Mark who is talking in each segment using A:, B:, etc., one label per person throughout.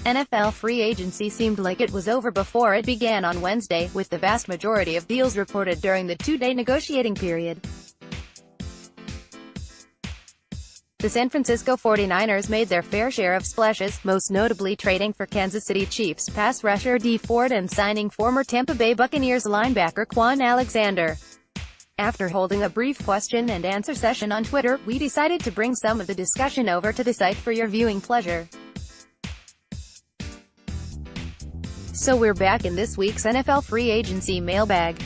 A: NFL free agency seemed like it was over before it began on Wednesday, with the vast majority of deals reported during the two-day negotiating period. The San Francisco 49ers made their fair share of splashes, most notably trading for Kansas City Chiefs pass rusher Dee Ford and signing former Tampa Bay Buccaneers linebacker Kwon Alexander. After holding a brief question-and-answer session on Twitter, we decided to bring some of the discussion over to the site for your viewing pleasure. So we're back in this week's NFL free agency mailbag.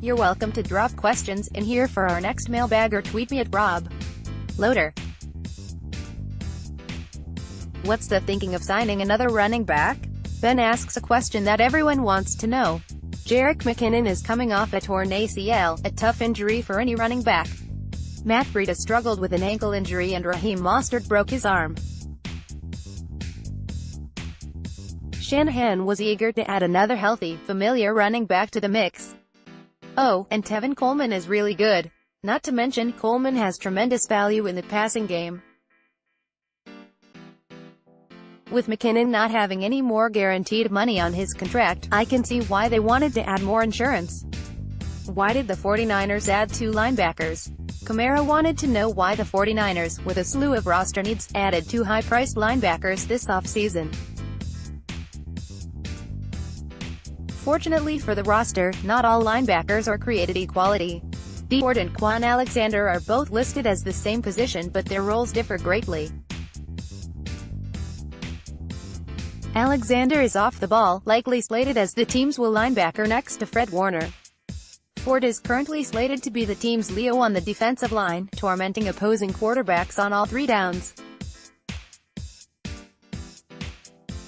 A: You're welcome to drop questions in here for our next mailbag or tweet me at Rob Loader. What's the thinking of signing another running back? Ben asks a question that everyone wants to know. Jerick McKinnon is coming off a torn ACL, a tough injury for any running back. Matt Breida struggled with an ankle injury and Raheem Mostert broke his arm. Shanahan was eager to add another healthy, familiar running back to the mix. Oh, and Tevin Coleman is really good. Not to mention, Coleman has tremendous value in the passing game. With McKinnon not having any more guaranteed money on his contract, I can see why they wanted to add more insurance. Why did the 49ers add two linebackers? Camara wanted to know why the 49ers, with a slew of roster needs, added two high-priced linebackers this offseason. Fortunately for the roster, not all linebackers are created equality. Dee Ford and Kwon Alexander are both listed as the same position, but their roles differ greatly. Alexander is off the ball, likely slated as the team's will linebacker next to Fred Warner. Ford is currently slated to be the team's Leo on the defensive line, tormenting opposing quarterbacks on all three downs.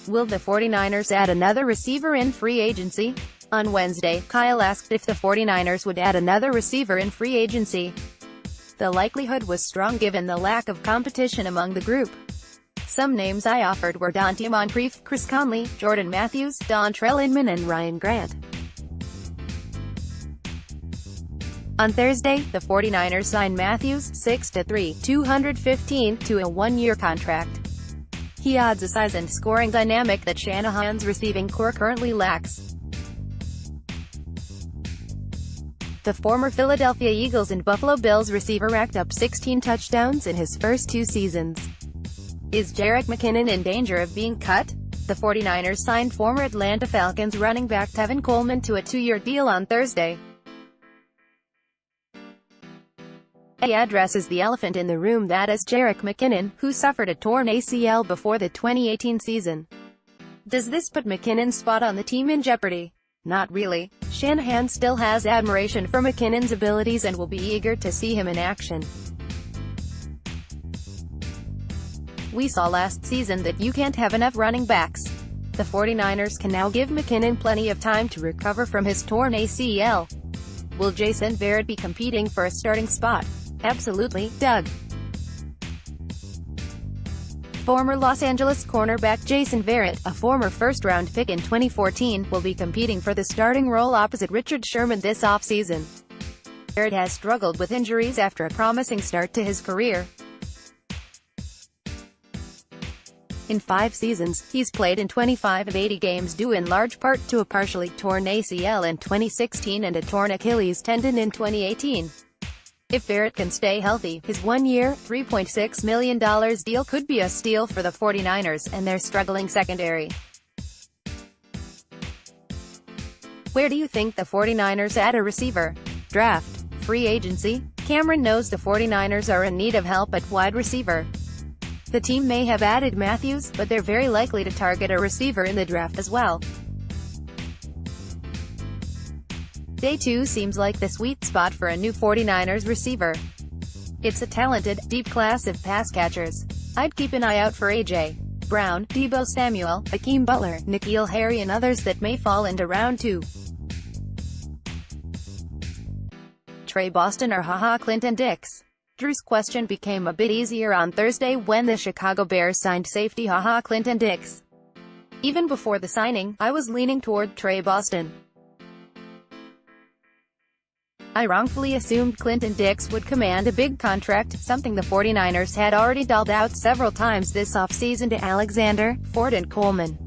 A: Will the 49ers add another receiver in free agency? On Wednesday, Kyle asked if the 49ers would add another receiver in free agency. The likelihood was strong given the lack of competition among the group. Some names I offered were Dante Moncrief, Chris Conley, Jordan Matthews, Dontrell Inman and Ryan Grant. On Thursday, the 49ers signed Matthews, 6-3, $215,000, to a one-year contract. He adds a size and scoring dynamic that Shanahan's receiving core currently lacks. The former Philadelphia Eagles and Buffalo Bills receiver racked up 16 touchdowns in his first two seasons. Is Jerick McKinnon in danger of being cut? The 49ers signed former Atlanta Falcons running back Tevin Coleman to a two-year deal on Thursday. He addresses the elephant in the room, that is Jerick McKinnon, who suffered a torn ACL before the 2018 season. Does this put McKinnon's spot on the team in jeopardy? Not really. Shanahan still has admiration for McKinnon's abilities and will be eager to see him in action. We saw last season that you can't have enough running backs. The 49ers can now give McKinnon plenty of time to recover from his torn ACL. Will Jason Verrett be competing for a starting spot? Absolutely, Doug. Former Los Angeles cornerback Jason Verrett, a former first-round pick in 2014, will be competing for the starting role opposite Richard Sherman this offseason. Verrett has struggled with injuries after a promising start to his career. In 5 seasons, he's played in 25 of 80 games due in large part to a partially torn ACL in 2016 and a torn Achilles tendon in 2018. If Verrett can stay healthy, his one-year, $3.6 million deal could be a steal for the 49ers and their struggling secondary. Where do you think the 49ers add a receiver? Draft, free agency? Cameron knows the 49ers are in need of help at wide receiver. The team may have added Matthews, but they're very likely to target a receiver in the draft as well. Day 2 seems like the sweet spot for a new 49ers receiver. It's a talented, deep class of pass catchers. I'd keep an eye out for A.J. Brown, Deebo Samuel, Hakeem Butler, N'Keal Harry and others that may fall into round 2. Trey Boston or HaHa Clinton Dix? Drew's question became a bit easier on Thursday when the Chicago Bears signed safety HaHa Clinton Dix. Even before the signing, I was leaning toward Trey Boston. I wrongfully assumed Clinton Dix would command a big contract, something the 49ers had already doled out several times this offseason to Alexander, Ford and Coleman.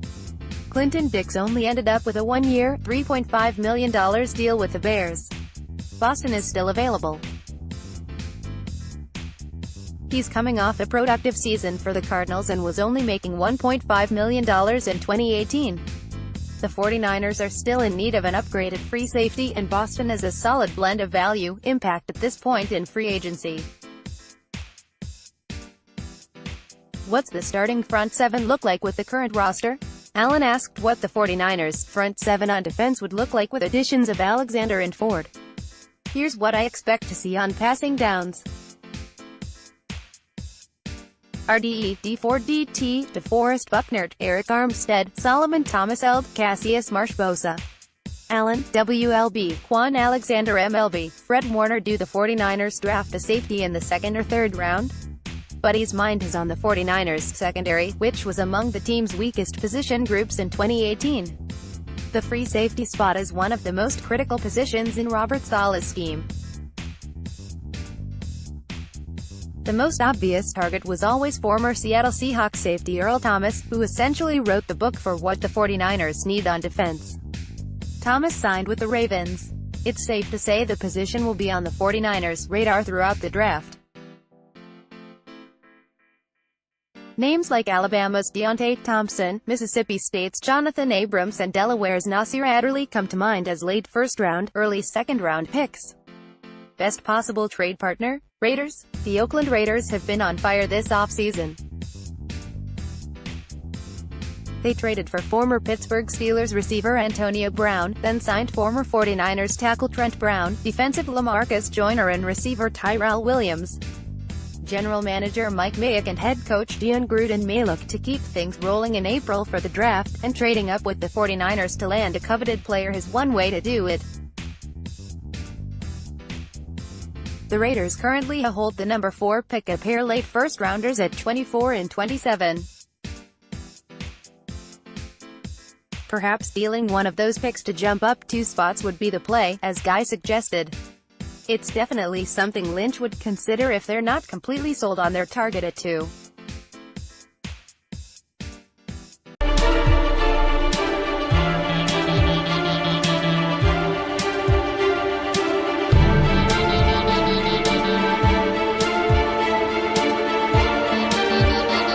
A: Clinton Dix only ended up with a one-year, $3.5 million deal with the Bears. Boston is still available. He's coming off a productive season for the Cardinals and was only making $1.5 million in 2018. The 49ers are still in need of an upgraded free safety, and Boston is a solid blend of value, impact at this point in free agency. What's the starting front seven look like with the current roster? Allen asked what the 49ers' front seven on defense would look like with additions of Alexander and Ford. Here's what I expect to see on passing downs. RDE, D. Ford, DT, DeForest Buckner, Eric Armstead, Solomon Thomas Eld, Cassius Marsh-Bosa. Allen, WLB, Quan Alexander MLB, Fred Warner. Do the 49ers draft a safety in the second or third round? Buddy's mind is on the 49ers secondary, which was among the team's weakest position groups in 2018. The free safety spot is one of the most critical positions in Robert Saleh's scheme. The most obvious target was always former Seattle Seahawks safety Earl Thomas, who essentially wrote the book for what the 49ers need on defense. Thomas signed with the Ravens. It's safe to say the position will be on the 49ers' radar throughout the draft. Names like Alabama's Deontay Thompson, Mississippi State's Jonathan Abrams and Delaware's Nasir Adderley come to mind as late first-round, early second-round picks. Best possible trade partner? Raiders? The Oakland Raiders have been on fire this offseason. They traded for former Pittsburgh Steelers receiver Antonio Brown, then signed former 49ers tackle Trent Brown, defensive LaMarcus Joyner and receiver Tyrell Williams. General Manager Mike Mayock and head coach Dion Gruden may look to keep things rolling in April for the draft, and trading up with the 49ers to land a coveted player is one way to do it. The Raiders currently hold the number 4 pick, a pair late first-rounders at 24 and 27. Perhaps stealing one of those picks to jump up 2 spots would be the play, as Guy suggested. It's definitely something Lynch would consider if they're not completely sold on their target at 2.